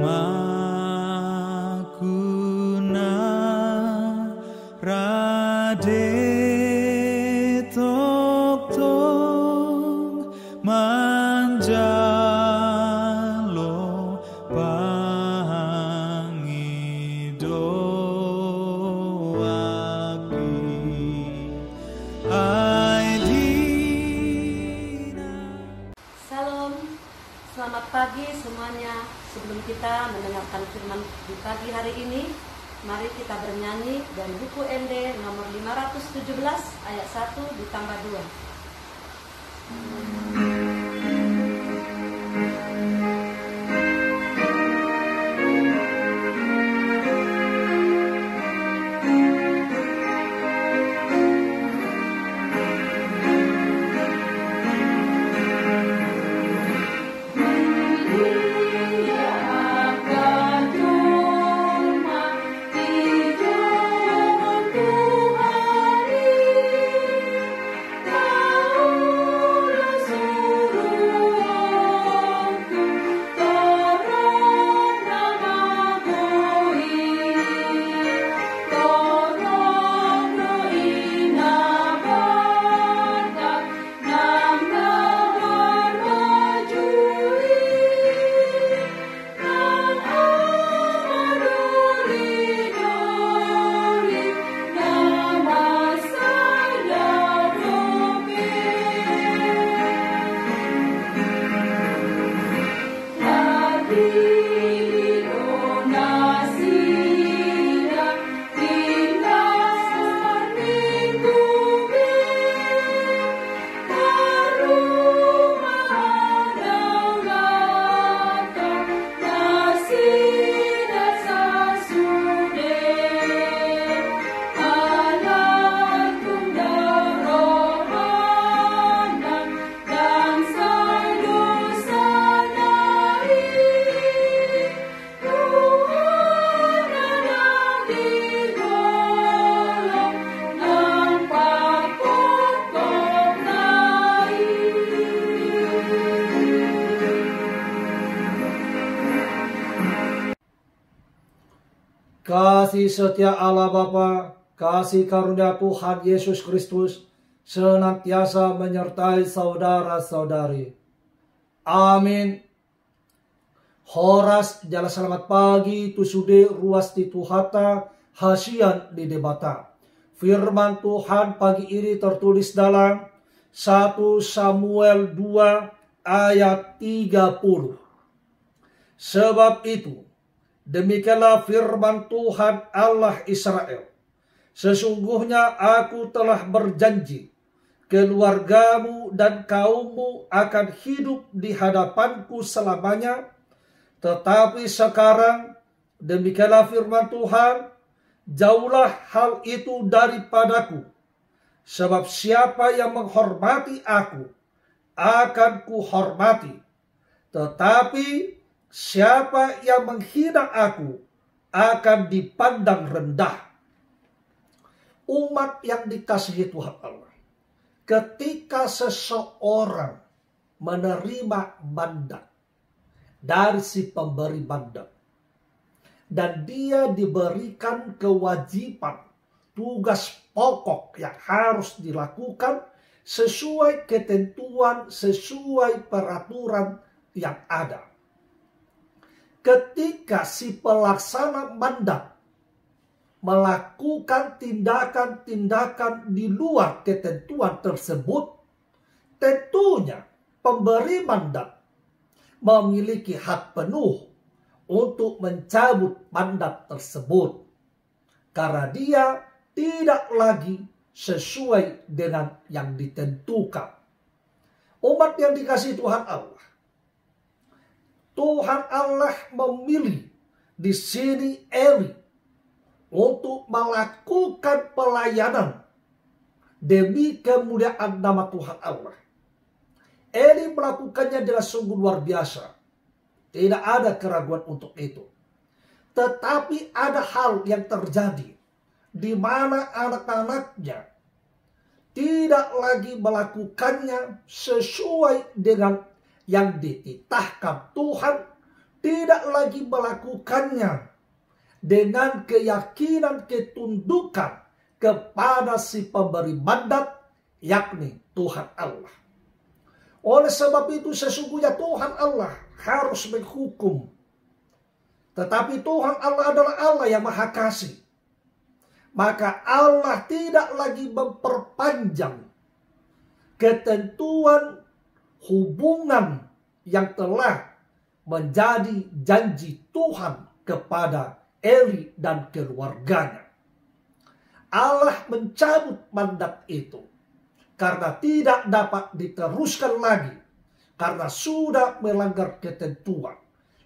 makuna rade tok tok manjalo pangido Selamat pagi semuanya. Sebelum kita mendengarkan firman di pagi hari ini, mari kita bernyanyi dari buku ND nomor 517 ayat 1 ditambah 2. Kasih setia Allah Bapa, kasih karunia Tuhan Yesus Kristus senantiasa menyertai saudara-saudari. Amin. Horas jala selamat pagi tu sude ruas di Tuhata hasian di debata. Firman Tuhan pagi ini tertulis dalam 1 Samuel 2 ayat 30. Sebab itu, demikianlah firman Tuhan Allah Israel. Sesungguhnya aku telah berjanji, keluargamu dan kaummu akan hidup di hadapanku selamanya. Tetapi sekarang, demikianlah firman Tuhan, jauhlah hal itu daripadaku. Sebab siapa yang menghormati aku, akan kuhormati. Tetapi siapa yang menghina aku akan dipandang rendah. Umat yang dikasihi Tuhan Allah, ketika seseorang menerima mandat dari si pemberi mandat dan dia diberikan kewajiban, tugas pokok yang harus dilakukan sesuai ketentuan, sesuai peraturan yang ada. Ketika si pelaksana mandat melakukan tindakan-tindakan di luar ketentuan tersebut, tentunya pemberi mandat memiliki hak penuh untuk mencabut mandat tersebut karena dia tidak lagi sesuai dengan yang ditentukan. Umat yang dikasihi Tuhan Allah, Tuhan Allah memilih di sini Eli untuk melakukan pelayanan demi kemuliaan nama Tuhan Allah. Eli melakukannya dengan sungguh luar biasa. Tidak ada keraguan untuk itu. Tetapi ada hal yang terjadi di mana anak-anaknya tidak lagi melakukannya sesuai dengan yang dititahkan Tuhan tidak lagi melakukannya dengan keyakinan ketundukan kepada si pemberi mandat, yakni Tuhan Allah. Oleh sebab itu sesungguhnya Tuhan Allah harus menghukum. Tetapi Tuhan Allah adalah Allah yang maha kasih. Maka Allah tidak lagi memperpanjang ketentuan hubungan yang telah menjadi janji Tuhan kepada Eli dan keluarganya. Allah mencabut mandat itu karena tidak dapat diteruskan lagi, karena sudah melanggar ketentuan,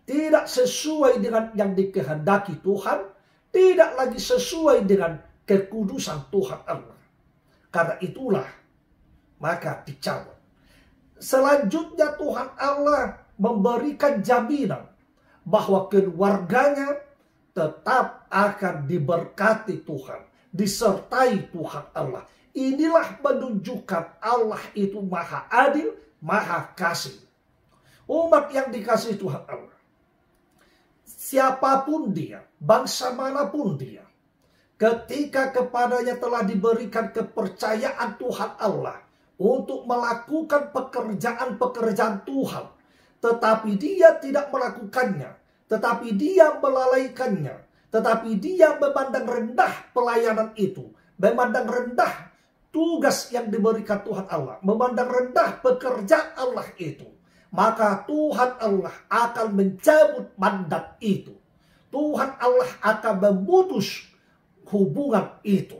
tidak sesuai dengan yang dikehendaki Tuhan, tidak lagi sesuai dengan kekudusan Tuhan Allah. Karena itulah maka dicabut. Selanjutnya Tuhan Allah memberikan jaminan bahwa keluarganya tetap akan diberkati Tuhan, disertai Tuhan Allah. Inilah menunjukkan Allah itu maha adil, maha kasih. Umat yang dikasihi Tuhan Allah, siapapun dia, bangsa manapun dia, ketika kepadanya telah diberikan kepercayaan Tuhan Allah untuk melakukan pekerjaan-pekerjaan Tuhan, tetapi dia tidak melakukannya, tetapi dia melalaikannya, tetapi dia memandang rendah pelayanan itu, memandang rendah tugas yang diberikan Tuhan Allah, memandang rendah pekerjaan Allah itu, maka Tuhan Allah akan mencabut mandat itu. Tuhan Allah akan memutus hubungan itu,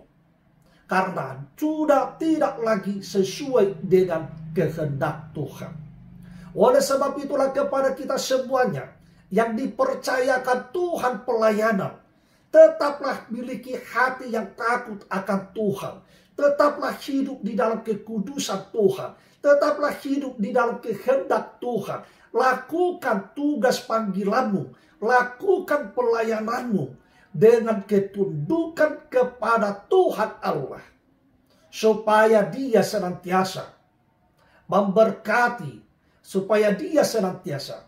karena sudah tidak lagi sesuai dengan kehendak Tuhan. Oleh sebab itulah kepada kita semuanya yang dipercayakan Tuhan pelayanan, tetaplah miliki hati yang takut akan Tuhan. Tetaplah hidup di dalam kekudusan Tuhan. Tetaplah hidup di dalam kehendak Tuhan. Lakukan tugas panggilanmu. Lakukan pelayananmu dengan ketundukan kepada Tuhan Allah, supaya Dia senantiasa memberkati, supaya Dia senantiasa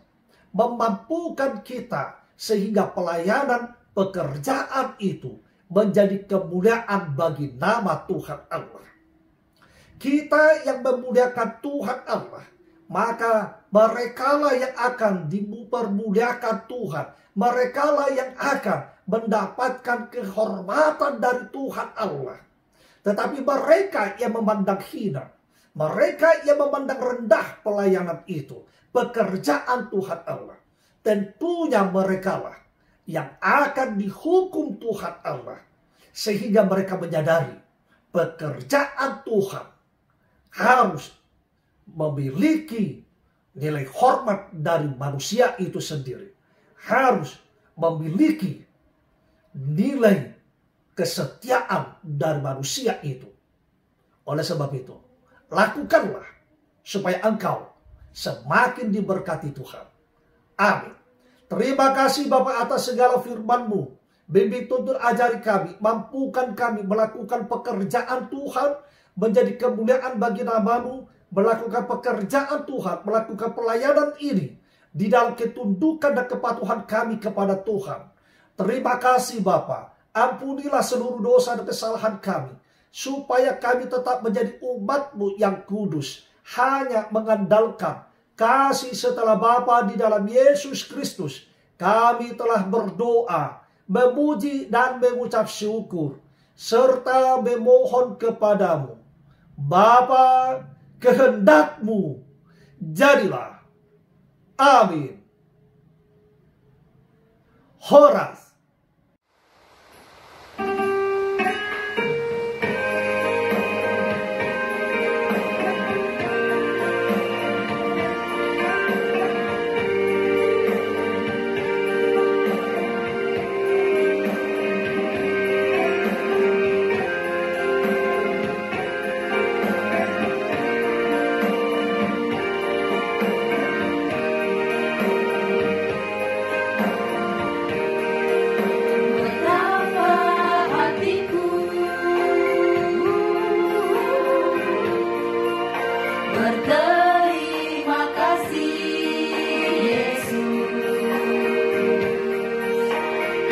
memampukan kita, sehingga pelayanan pekerjaan itu menjadi kemuliaan bagi nama Tuhan Allah. Kita yang memuliakan Tuhan Allah, maka merekalah yang akan dipermuliakan Tuhan. Merekalah yang akan mendapatkan kehormatan dari Tuhan Allah. Tetapi mereka yang memandang hina, mereka yang memandang rendah pelayanan itu, pekerjaan Tuhan Allah, tentunya merekalah yang akan dihukum Tuhan Allah. Sehingga mereka menyadari pekerjaan Tuhan harus memiliki nilai hormat dari manusia itu sendiri. Harus memiliki nilai kesetiaan dari manusia itu. Oleh sebab itu, lakukanlah supaya engkau semakin diberkati Tuhan. Amin. Terima kasih Bapa atas segala firman-Mu. Bimbing tuntun ajari kami, mampukan kami melakukan pekerjaan Tuhan, menjadi kemuliaan bagi nama-Mu, melakukan pekerjaan Tuhan, melakukan pelayanan ini di dalam ketundukan dan kepatuhan kami kepada Tuhan. Terima kasih Bapa. Ampunilah seluruh dosa dan kesalahan kami, supaya kami tetap menjadi umat-Mu yang kudus, hanya mengandalkan kasih setelah Bapa di dalam Yesus Kristus. Kami telah berdoa, memuji dan mengucap syukur, serta memohon kepadamu. Bapa, kehendak-Mu jadilah. Amin. Horas.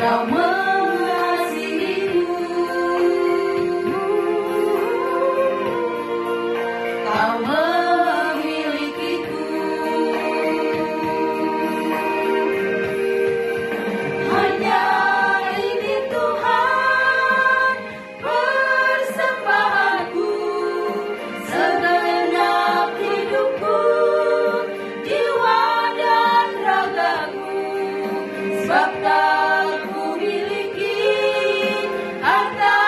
Kau mengasihiku, Kau memilikiku. Hanya ini Tuhan persembahanku, segenap hidupku, jiwa dan ragaku. Sebab tak ku miliki harta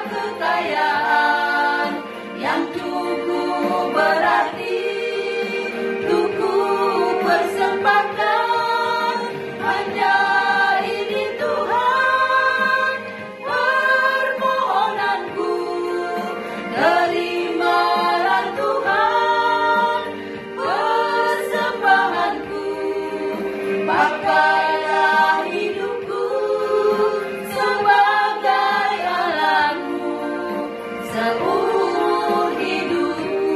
kekayaan yang cukup berarti untuk ku persembahkan. Hanya ini Tuhan permohonanku, terimalah Tuhan persembahanku. Pakailah hidupku sebagai alatmu seumur hidupku.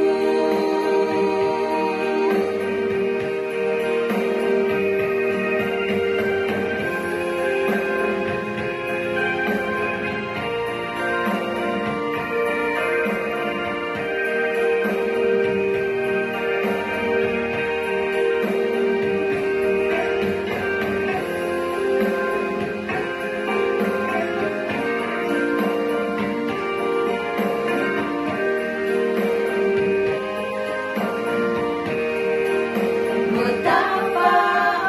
Betapa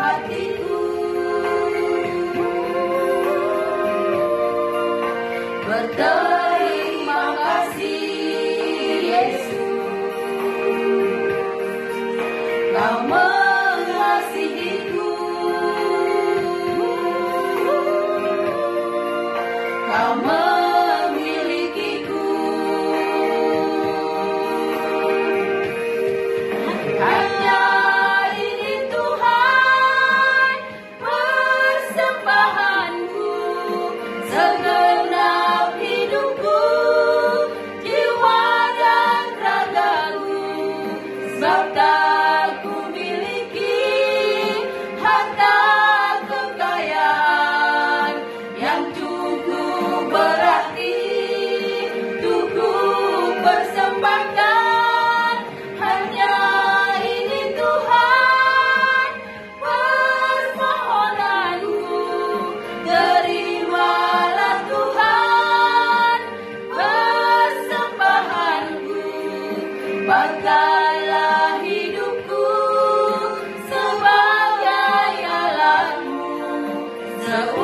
hatiku berterima kasih, Yesus. Kau mengasihiku, Kau memilikiku. Hanya ini Tuhan persembahanku, segenap hidupku, jiwa dan ragaku. Sebab tak ku miliki harta kekayaan yang cukup berarti untuk ku persembahkan. Hanya ini Tuhan permohonanku, terimalah Tuhan persembahanku. Pakailah hidupku sebagai alatmu seumur